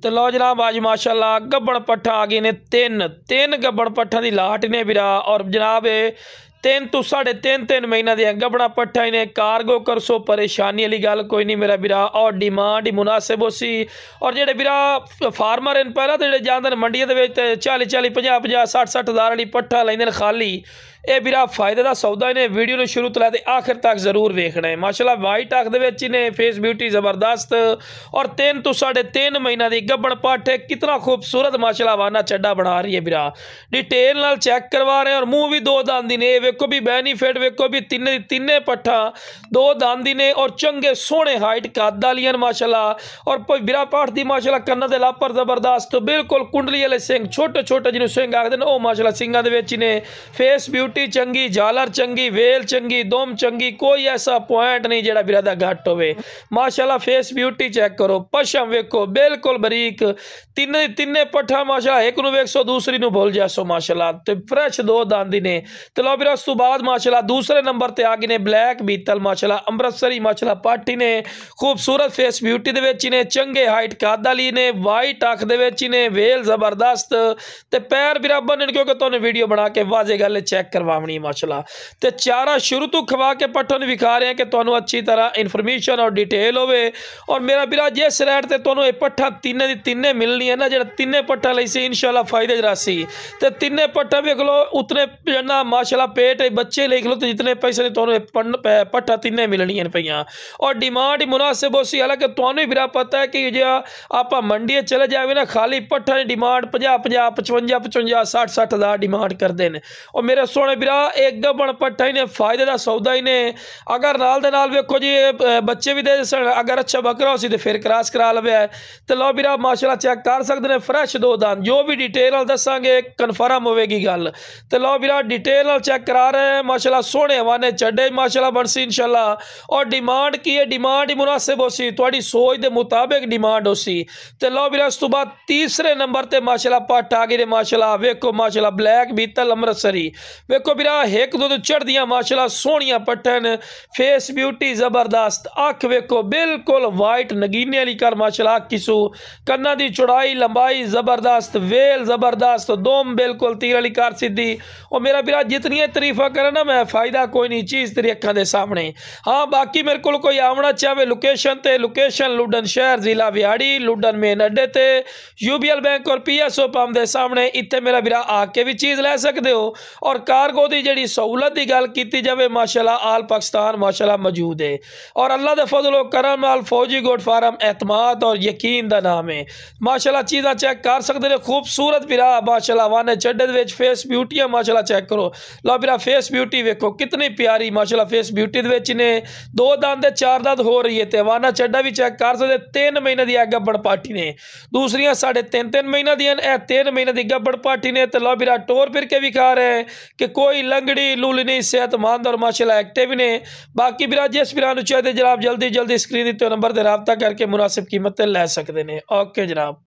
तो लो जनाब आज माशाल्लाह गब्बड़ पट्ठा आ गए ने तीन गब्बड़ पट्ठा की लाट ने बिरा और जनाब 3 तो 3.5 महीना दिया गब्बड़ा पट्ठा ने कारगो करसो परेशानी वाली गल कोई नहीं मेरा बिरा और डिमांड ही मुनासिब हो सी और जेडे बिरा फार्मर इन पहला तो जाते मंडिया के 40-40 50-50 60-60 हज़ार वाली पट्ठा लेंदे खाली ये बिरा फायदे का सौदा इन्हें वीडियो ने शुरू तो लैते आखिर तक जरूर वेखना है। माशाल्लाह वाइट अख ने फेस ब्यूटी जबरदस्त और 3 तो 3.5 महीना की गब्बड़ पट्ठ है कितना खूबसूरत माशाल्लाह वाना चड्डा बना रही है बिरा डिटेल नाल चेक करवा रहे हैं और मुँह भी 2 दांदी ने वेखो भी बेनीफिट वेखो भी तिन्ने पट्ठा 2 दांदी ने और चंगे सोहने हाइट कद वाली माशाल्लाह और बिरा पाठ की माशाल्लाह कन्ना दे लापर जबरदस्त बिल्कुल कुंडली वाले सिंह छोटे छोटे जिन्होंने सिंह आखते हैं माशाल्लाह सिंघां दे विच ने फेस ब्यूटी चंगी झालर चंगी वेल चंगी दुम चंगी कोई ऐसा पॉइंट नहीं जेड़ा बिरा दा घट होवे माशाल्लाह फेस ब्यूटी चेक करो पशम वेखो बिल्कुल बरीक तिन्ने पट्ठा माशाल्लाह एक नु वेखो दूसरी नु भूल जासो माशाल्लाह ते फ्रेश 2 दांदी ने ते लो बिरा उस तो बाद माशाल्लाह दूसरे नंबर ते आ गए ने ब्लैक बीतल माशाल्लाह अमृतसरी माशाल्लाह पाटी ने खूबसूरत फेस ब्यूटी दे विच ने चंगे हाइट कद वाली ने वाइट अख दे विच ने वेल जबरदस्त ते पैर बिरा बनन क्योंकि तुहानू वीडियो बना के वाजे गल चेक करवावनी माशाल्लाह ते चारा शुरू तो खवा के पट्ठों ने विखा रहे हैं कि तुहानू अच्छी तरह इन्फॉर्मेशन और डिटेल होवे और मेरा बिरा जिस रेट ते तुहानू ये पट्ठा तिन्ने मिलनी है ना जेड़ा तिन्ने पट्ठा लई सी इंशाल्लाह फायदे रासी ते तिन्ने पट्ठा वेख लो उतने ना माशाल्लाह पेट बच्चे लिख लो तो जितने पैसे ने तुहानू पट्ठा तिन्ने मिलनी है पईयां और डिमांड ही मुनासिब हो सी हालांकि तुहानू ही बिरा पता है कि जो आप मंडी चले जावे ना खाली पट्ठा की डिमांड 50-50 55-55 60-60 हज़ार डिमांड करते हैं और मेरे सोने बिरा एक गब्बड़ पट्ठा ने फायदे का सौदा ही ने अगर नाल दे नाल वेखो जी बच्चे भी दे अगर अच्छा बकरा हो सी तो फिर क्रॉस करा लवे तो लो बिरा माशाल्लाह चेक कर सकते हैं फ्रेश 2 दांत जो भी डिटेल नाल दसांगे कन्फर्म होगी गल तो लो बिरा डिटेल नाल चेक करा रहे हैं माशाल्लाह सोहने हवाने चड्डे माशाल्लाह बनसी इंशाल्लाह और डिमांड की है डिमांड ही मुनासिब हो सी तुहाडी सोच के मुताबिक डिमांड हो सी तो लो बिरा उस तो बाद तीसरे नंबर ते माशाल्लाह पट्ठ आ गए माशाल्लाह वेखो माशाल्लाह ब्लैक बीतल अमृतसरी वेखो बिरा एक दो चढ़दियां माशाल्लाह सोहनियां पट्ठन फेस ब्यूटी जबरदस्त अख वेखो बिल्कुल वाइट नगीने वाली कर माशाल्लाह किसू कन्ना दी चौड़ाई लंबाई जबरदस्त वेल जबरदस्त दोम बिल्कुल तीर वाली कर सीधी और मेरा बिरा जितनी तारीफा करे ना मैं फायदा कोई नहीं चीज़ तेरी अखां दे सामने हाँ बाकी मेरे को कोई आवना चाहे लोकेशन लुडन शहर जिला विहाड़ी लुडन मेन अड्डे ते यूबीएल बैंक और PSO पंप के सामने इतने मेरा बिरा आके भी चीज़ लै सकते हो और कारगो की जी सहूलत की गल की जाए माशाल्लाह आल पाकिस्तान माशाल्लाह मौजूद है और अल्लाह के फजलो करम नाल फौजी गोट फार्म एतमाद और यकीन का नाम है माशाल्लाह चीज़ा चेक कर सकते हैं खूबसूरत बिरा माशाल्लाह वाने चड्डे दे विच फेस ब्यूटियां माशाल्लाह चेक करो लो बिरा फेस ब्यूटी वेखो कितनी प्यारी माशाल्लाह फेस ब्यूटी दे विच ने 2 दांत 4 दांत हो रही है ते वाना चड्डा भी चेक कर सकते 3 महीने की गब्बड़ पाठी ने दूसरियां 3.5 महीना दी 3 महीने की गब्बड़ पाठी ने तो लो बिरा टोर फिर के भी खा रहे हैं कि कोई लंगड़ी लूली नहीं सेहतमंद और माशाल्लाह एक्टिव ने बाकी बिरा जिस बिरा चाहिए जनाब जल्दी स्क्रीन दिते नंबर पर रब्ता करके मुनासिब कीमत लै सकते हैं। ओके जनाब।